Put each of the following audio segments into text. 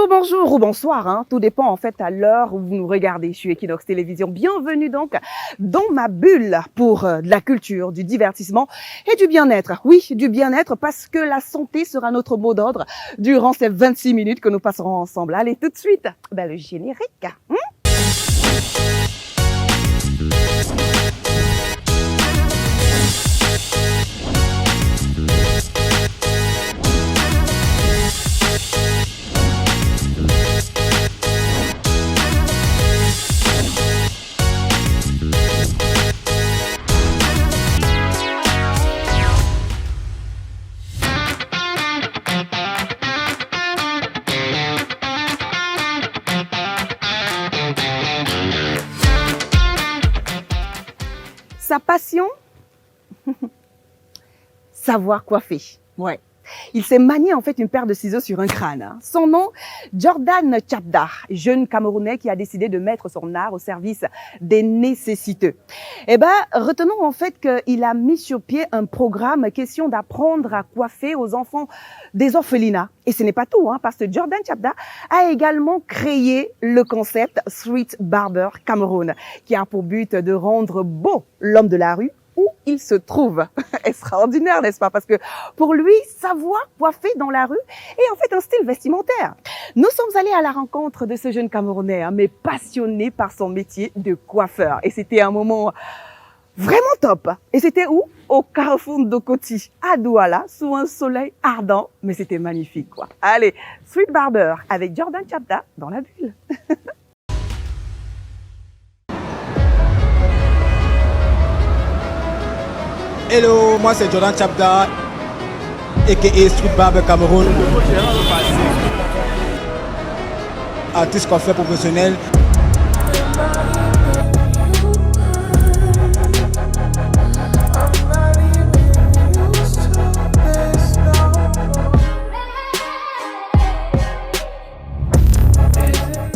Bonjour ou bonsoir, hein. Tout dépend en fait à l'heure où vous nous regardez. Je suis Equinox Télévision. Bienvenue donc dans ma bulle pour de la culture, du divertissement et du bien-être. Oui, du bien-être parce que la santé sera notre mot d'ordre durant ces 26 minutes que nous passerons ensemble. Allez, tout de suite, le générique. Sa passion, savoir coiffer. Ouais. Il s'est manié en fait une paire de ciseaux sur un crâne. Hein. Son nom, Jordan Chapda, jeune Camerounais qui a décidé de mettre son art au service des nécessiteux. Retenons en fait qu'il a mis sur pied un programme question d'apprendre à coiffer aux enfants des orphelinats. Et ce n'est pas tout, hein, parce que Jordan Chapda a également créé le concept Street Barber Cameroun, qui a pour but de rendre beau l'homme de la rue où il se trouve. Extraordinaire, n'est-ce pas? Parce que pour lui, savoir coiffer dans la rue est en fait un style vestimentaire. Nous sommes allés à la rencontre de ce jeune Camerounais, hein, mais passionné par son métier de coiffeur. Et c'était un moment vraiment top. Et c'était où? Au Carrefour d'Okoti, à Douala, sous un soleil ardent. Mais c'était magnifique, quoi. Allez, Street Barber avec Jordan Chapda dans la bulle. Hello, moi c'est Jordan Chapda, a.k.a. Street Barber Cameroun, artiste coiffeur professionnel.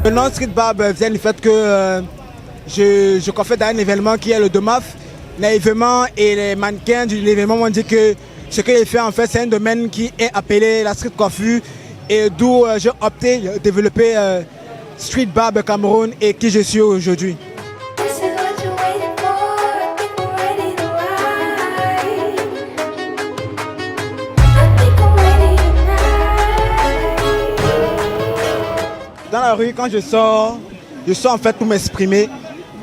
Le nom Street Barber vient du fait que je coiffais dans un événement qui est le DOMAF. L'événement et les mannequins de l'événement m'ont dit que ce que j'ai fait en fait c'est un domaine qui est appelé la street coiffure et d'où j'ai opté de développer Street Barber Cameroun et qui je suis aujourd'hui. Dans la rue, quand je sors en fait pour m'exprimer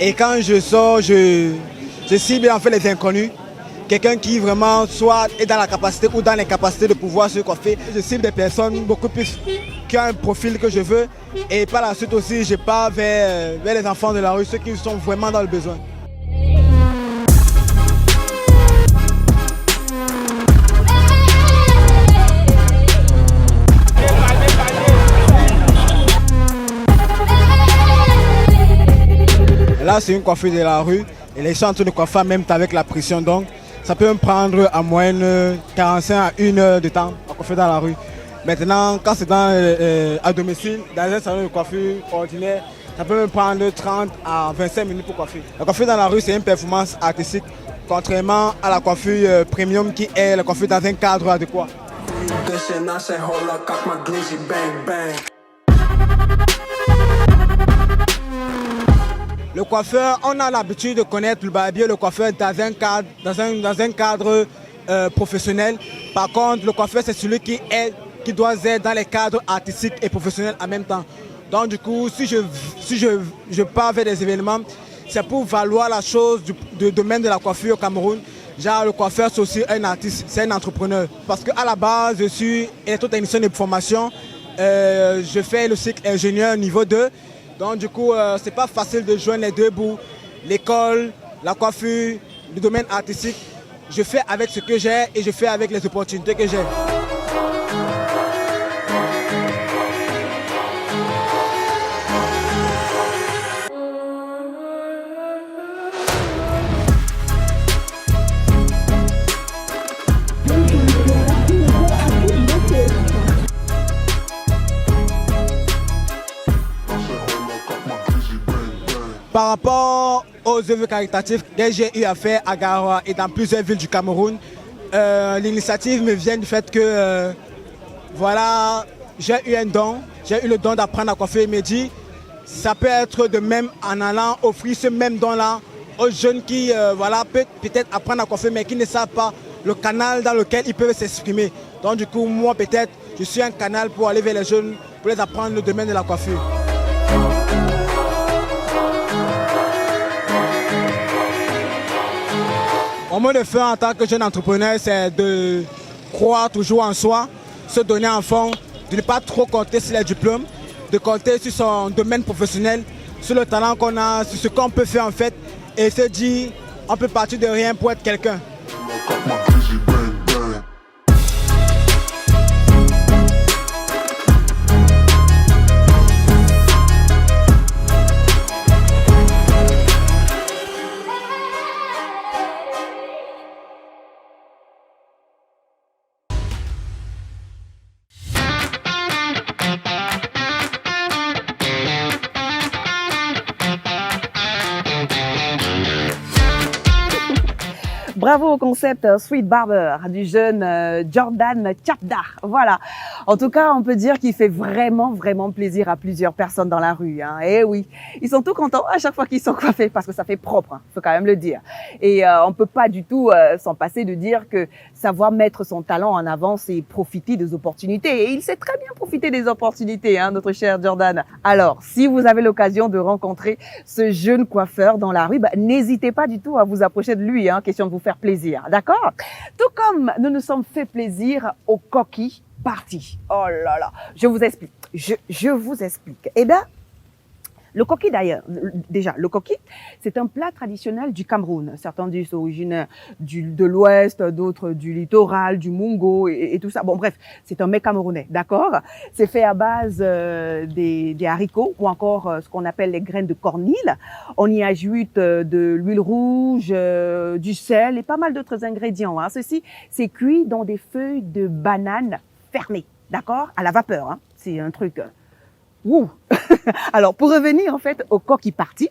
et quand je sors, je cible en fait les inconnus, quelqu'un qui vraiment soit est dans la capacité ou dans l'incapacité de pouvoir se coiffer. Je cible des personnes beaucoup plus qui ont un profil que je veux et par la suite aussi je pars vers les enfants de la rue, ceux qui sont vraiment dans le besoin. Là c'est une coiffure de la rue. Et les gens sont en train de coiffer en même temps avec la pression, donc ça peut me prendre à moyenne 45 à 1 heure de temps à coiffer dans la rue. Maintenant, quand c'est à domicile, dans un salon de coiffure ordinaire, ça peut me prendre 30 à 25 minutes pour coiffer. La coiffure dans la rue, c'est une performance artistique, contrairement à la coiffure premium qui est la coiffure dans un cadre adéquat. Le coiffeur, on a l'habitude de connaître le barbier, le coiffeur dans un cadre professionnel. Par contre, le coiffeur, c'est celui qui doit être dans les cadres artistiques et professionnels en même temps. Donc du coup, si je pars vers des événements, c'est pour valoir la chose du domaine de la coiffure au Cameroun. Genre, le coiffeur, c'est aussi un artiste, c'est un entrepreneur. Parce qu'à la base, je suis électrotechnicien de formation. Je fais le cycle ingénieur niveau 2. Donc du coup, c'est pas facile de joindre les deux bouts, l'école, la coiffure, le domaine artistique. Je fais avec ce que j'ai et je fais avec les opportunités que j'ai. Par rapport aux œuvres caritatives que j'ai eu à faire à Garoua et dans plusieurs villes du Cameroun, l'initiative me vient du fait que voilà, j'ai eu un don j'ai eu le don d'apprendre à coiffer. Il me dit, ça peut être de même en allant offrir ce même don-là aux jeunes qui voilà, peut-être apprendre à coiffer, mais qui ne savent pas le canal dans lequel ils peuvent s'exprimer. Donc du coup, moi peut-être, je suis un canal pour aller vers les jeunes, pour les apprendre le domaine de la coiffure. Mon mot de fin en tant que jeune entrepreneur, c'est de croire toujours en soi, se donner en fond, de ne pas trop compter sur les diplômes, de compter sur son domaine professionnel, sur le talent qu'on a, sur ce qu'on peut faire en fait, et se dire on peut partir de rien pour être quelqu'un. Bravo au concept Sweet Barber du jeune Jordan Chapdar. Voilà. En tout cas, on peut dire qu'il fait vraiment plaisir à plusieurs personnes dans la rue. Hein. Et oui, ils sont tout contents à chaque fois qu'ils sont coiffés parce que ça fait propre, hein, faut quand même le dire. Et on peut pas du tout s'en passer de dire que savoir mettre son talent en avant, c'est profiter des opportunités. Et il sait très bien profiter des opportunités, hein, notre cher Jordan. Alors, si vous avez l'occasion de rencontrer ce jeune coiffeur dans la rue, bah, n'hésitez pas du tout à vous approcher de lui, hein, question de vous faire plaisir, d'accord? Tout comme nous nous sommes fait plaisir au Koki Party. Oh là là, je vous explique. Je vous explique. Eh bien, le koki d'ailleurs, déjà, le koki, c'est un plat traditionnel du Cameroun. Certains disent originaire de l'Ouest, d'autres du littoral, du Mungo et tout ça. Bon, bref, c'est un mets camerounais, d'accord? C'est fait à base des haricots ou encore ce qu'on appelle les graines de cornil. On y ajoute de l'huile rouge, du sel et pas mal d'autres ingrédients. Hein. Ceci, c'est cuit dans des feuilles de banane fermées, d'accord? À la vapeur, hein. C'est un truc... Ouh. Alors, pour revenir en fait au Koki Party,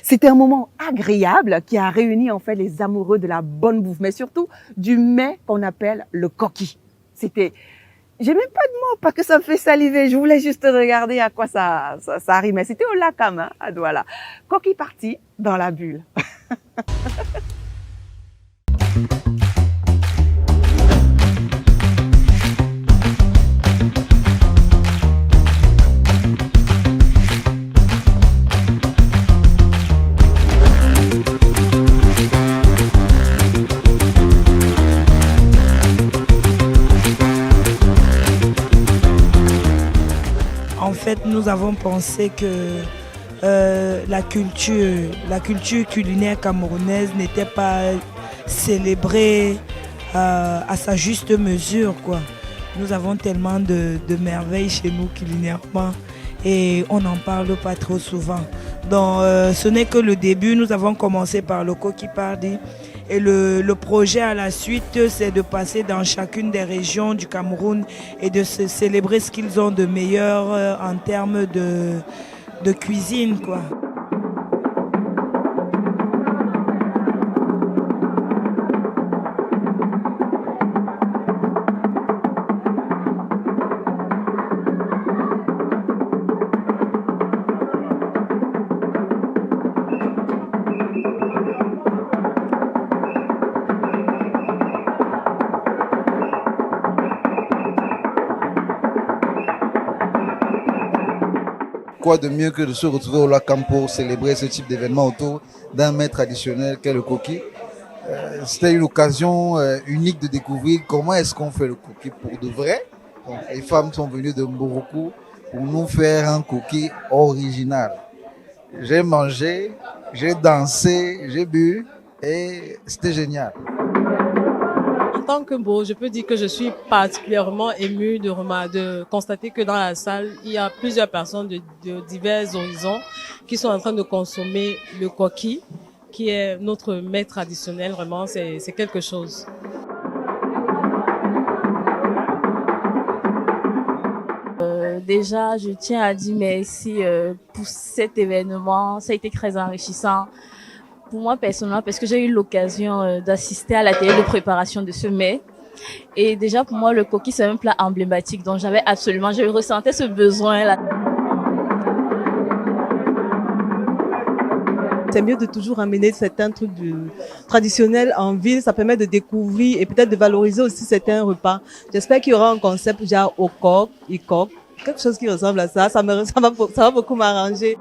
c'était un moment agréable qui a réuni en fait les amoureux de la bonne bouffe, mais surtout du mets qu'on appelle le koki. C'était, j'ai même pas de mots parce que ça me fait saliver. Je voulais juste regarder à quoi ça rimait. C'était au Lakam, hein, à Douala. Koki Party dans la bulle. En fait, nous avons pensé que la culture culinaire camerounaise n'était pas célébrée à sa juste mesure, quoi. Nous avons tellement de merveilles chez nous culinairement et on n'en parle pas trop souvent. Donc, ce n'est que le début. Nous avons commencé par le Koki Party. Et le projet à la suite, c'est de passer dans chacune des régions du Cameroun et de se célébrer ce qu'ils ont de meilleur en termes de cuisine, quoi. Quoi de mieux que de se retrouver au Lakam pour célébrer ce type d'événement autour d'un mets traditionnel qu'est le koki. C'était une occasion unique de découvrir comment est-ce qu'on fait le koki pour de vrai. Donc, les femmes sont venues de Mboroku pour nous faire un koki original. J'ai mangé, j'ai dansé, j'ai bu et c'était génial. En tant que Mbo, je peux dire que je suis particulièrement émue de constater que dans la salle, il y a plusieurs personnes de divers horizons qui sont en train de consommer le koki, qui est notre mets traditionnel. Vraiment, c'est quelque chose. Déjà, je tiens à dire merci pour cet événement. Ça a été très enrichissant pour moi personnellement parce que j'ai eu l'occasion d'assister à l'atelier de préparation de ce mets. Et déjà, pour moi, le coquille, c'est un plat emblématique. Donc, je ressentais ce besoin-là. C'est mieux de toujours amener certains trucs traditionnels en ville. Ça permet de découvrir et peut-être de valoriser aussi certains repas. J'espère qu'il y aura un concept genre au coq, quelque chose qui ressemble à ça. Ça va beaucoup m'arranger.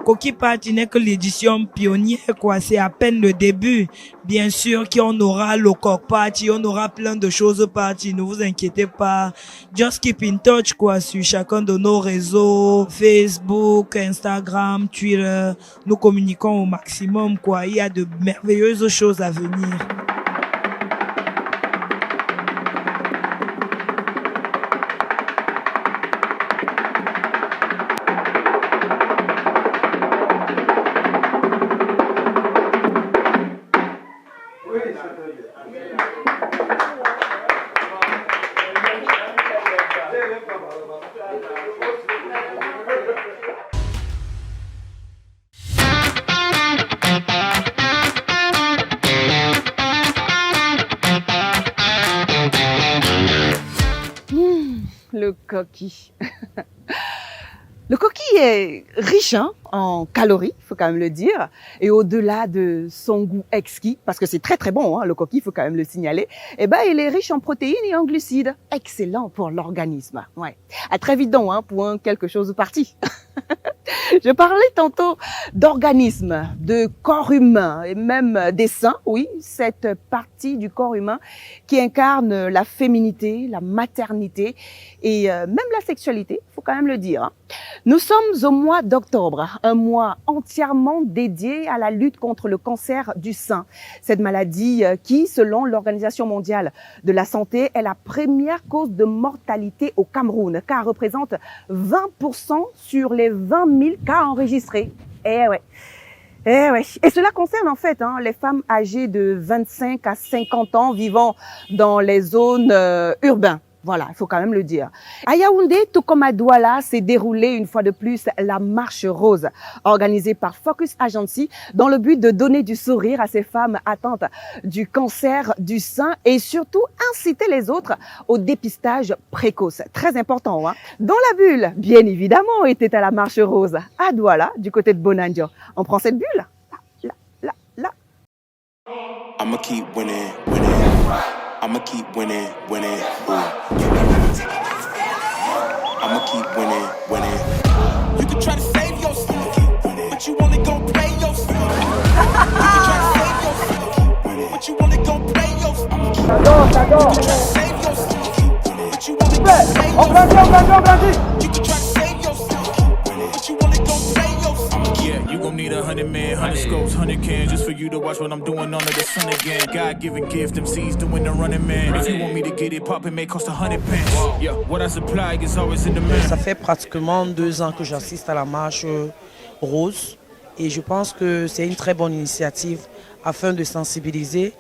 Coquille Party n'est que l'édition pionnière, quoi. C'est à peine le début. Bien sûr qu'on aura le Coq Party, on aura plein de choses party. Ne vous inquiétez pas. Just keep in touch, quoi, sur chacun de nos réseaux, Facebook, Instagram, Twitter. Nous communiquons au maximum, quoi. Il y a de merveilleuses choses à venir. Le coquille. Le coquille est riche en calories, il faut quand même le dire. Et au-delà de son goût exquis, parce que c'est très très bon, le coquille, il faut quand même le signaler, eh ben, il est riche en protéines et en glucides. Excellent pour l'organisme. Ouais. À très vite donc, pour quelque chose de parti. Je parlais tantôt d'organisme, de corps humain et même des seins, oui, cette partie du corps humain qui incarne la féminité, la maternité et même la sexualité, faut quand même le dire. Nous sommes au mois d'octobre, un mois entièrement dédié à la lutte contre le cancer du sein. Cette maladie qui, selon l'Organisation mondiale de la santé, est la première cause de mortalité au Cameroun, car représente 20% sur les 20 000 cas enregistrés. Eh ouais. Et cela concerne en fait les femmes âgées de 25 à 50 ans vivant dans les zones urbaines. Voilà, il faut quand même le dire. À Yaoundé, tout comme à Douala, s'est déroulée une fois de plus la Marche Rose, organisée par Focus Agency, dans le but de donner du sourire à ces femmes atteintes du cancer du sein et surtout inciter les autres au dépistage précoce. Très important, Dans la bulle, bien évidemment, était à la Marche Rose, à Douala, du côté de Bonandio. On prend cette bulle? Là. I'ma keep winning. I'ma keep winning. I'ma keep winning. You can try to save yourself, but you only gon' play yourself. You can try to save yourself, but you only gon' play yourself. You can try to save yourself, but you only gon' play yourself. You can try to save yourself, but you only gon' play yourself. Yeah, you gon' need 100 men, 100 scopes, 100 cans, just for you to watch what I'm doing under the sun again. God-given gift, them seeds doing the running man. If you want me to get it poppin', may cost 100 pence. Yeah, what I supply is always in the man. Ça fait pratiquement 2 ans que j'assiste à la marche rose et je pense que c'est une très bonne initiative afin de sensibiliser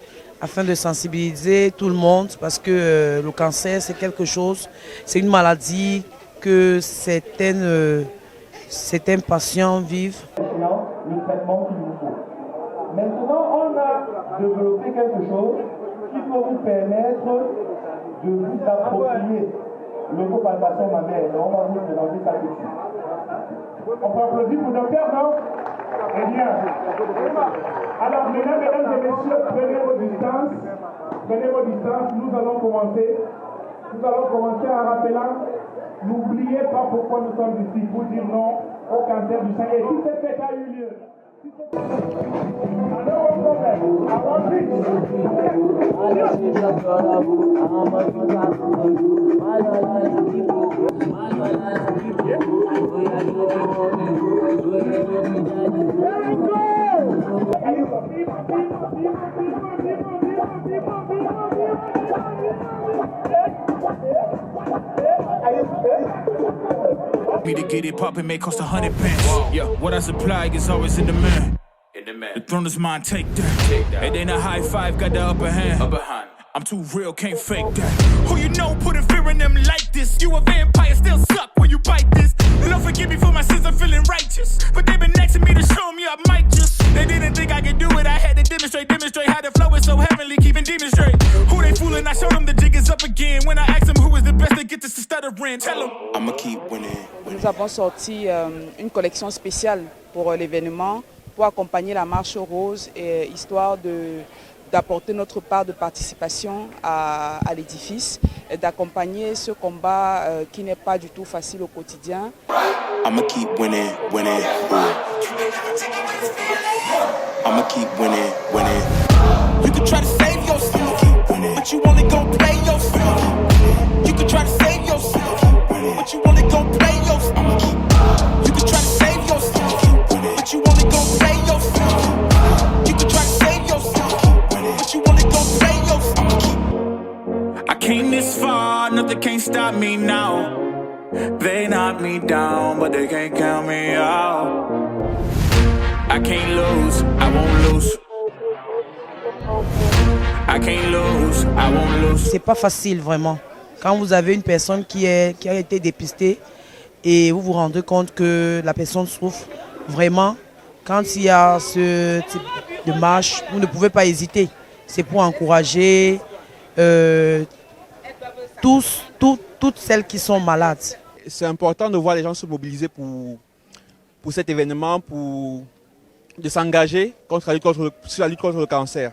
tout le monde parce que le cancer c'est quelque chose, c'est une maladie que certains patients vivent. Le traitement qu'il nous faut. Maintenant, on a développé quelque chose qui peut vous permettre de vous approprier l'autopalpation mammaire. On va vous présenter ça tout de suite. On peut applaudir pour le docteur, non? Très bien. Alors, mesdames et messieurs, prenez vos distances. Nous allons commencer en rappelant, n'oubliez pas pourquoi nous sommes ici, pour dire non au cancer du sein. Et tout ce fait a eu lieu. Me to get it poppin' may cost 100 pence. Yeah, what I supply is always in the man. The throne is mine, take that. It ain't a high five, got the upper hand. I'm too real, can't fake that. Who you know putting fear in them like this? You a vampire, still suck when you bite this. Lord forgive me for my sins, I'm feeling righteous. But they been asking me to show me I might just. They didn't think I could do it, I had to demonstrate how the flow is so heavenly, keeping demons straight. Who they fooling? I show them the jig is up again. When I ask them who is the best, they get to stuttering. Tell them I'ma keep winning. Nous avons sorti une collection spéciale pour l'événement, pour accompagner la marche rose, et histoire d'apporter notre part de participation à l'édifice et d'accompagner ce combat qui n'est pas du tout facile au quotidien. I'ma keep winning, winning. I'ma keep winning, winning. You can try to save yourself, but you only gon' play yourself. You can try to save yourself, but you only gon' play yourself. You can try to save yourself, but you only gon' play yourself. You can try to save yourself, but you only gon' play yourself. I came this far, nothing can't stop me now. They knock me down, but they can't count me out. I can't lose, I won't lose. I can't lose, I won't lose. C'est pas facile vraiment. Quand vous avez une personne qui a été dépistée et vous vous rendez compte que la personne souffre vraiment, quand il y a ce type de marche, vous ne pouvez pas hésiter. C'est pour encourager toutes celles qui sont malades. C'est important de voir les gens se mobiliser pour cet événement, de s'engager sur la lutte contre le cancer.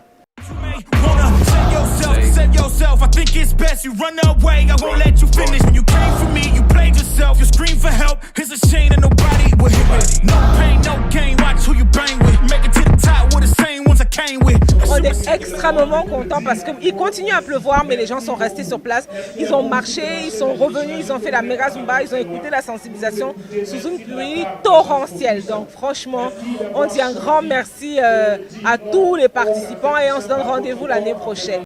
Said yourself, I think it's best you run away. I won't let you finish. When you came for me, you played yourself. You scream for help. It's a shame that nobody will hit with. No pain, no gain. Watch who you bang with. Make it to the top with the same ones I came with. On est extrêmement contents parce qu'il continue à pleuvoir, mais les gens sont restés sur place. Ils ont marché, ils sont revenus, ils ont fait la méga zumba, ils ont écouté la sensibilisation sous une pluie torrentielle. Donc franchement, on dit un grand merci à tous les participants et on se donne rendez-vous l'année prochaine.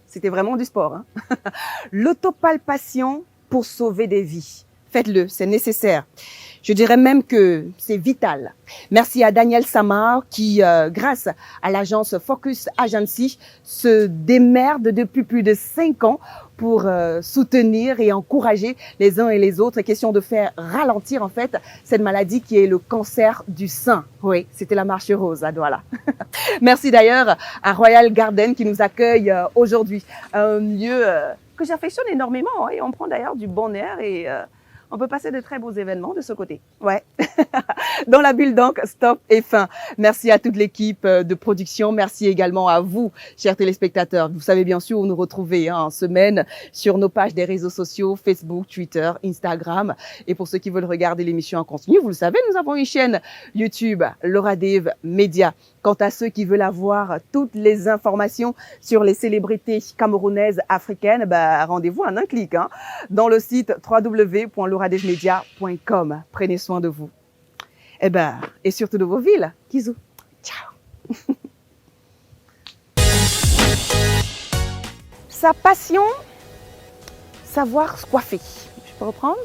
C'était vraiment du sport. Hein. L'autopalpation pour sauver des vies. Faites-le, c'est nécessaire. Je dirais même que c'est vital. Merci à Daniel Samar qui, grâce à l'agence Focus Agency, se démerde depuis plus de 5 ans pour soutenir et encourager les uns et les autres. Question de faire ralentir en fait cette maladie qui est le cancer du sein. Oui, c'était la marche rose à Douala. Merci d'ailleurs à Royal Garden qui nous accueille aujourd'hui. Un lieu que j'affectionne énormément et on prend d'ailleurs du bon air et on peut passer de très beaux événements de ce côté. Ouais. Dans la bulle donc, stop et fin. Merci à toute l'équipe de production. Merci également à vous, chers téléspectateurs. Vous savez bien sûr où nous retrouver en semaine sur nos pages des réseaux sociaux, Facebook, Twitter, Instagram. Et pour ceux qui veulent regarder l'émission en continu, vous le savez, nous avons une chaîne YouTube, Laura Dave Media. Quant à ceux qui veulent avoir toutes les informations sur les célébrités camerounaises africaines, rendez-vous en un clic dans le site www.lauradevmedia.com. Prenez soin de vous. Et surtout de vos villes. Kizou. Ciao. Sa passion, savoir se coiffer. Je peux reprendre?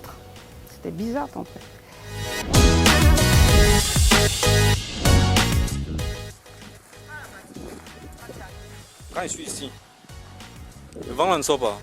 C'était bizarre en fait. Quand je suis ici, le vent ne sort pas.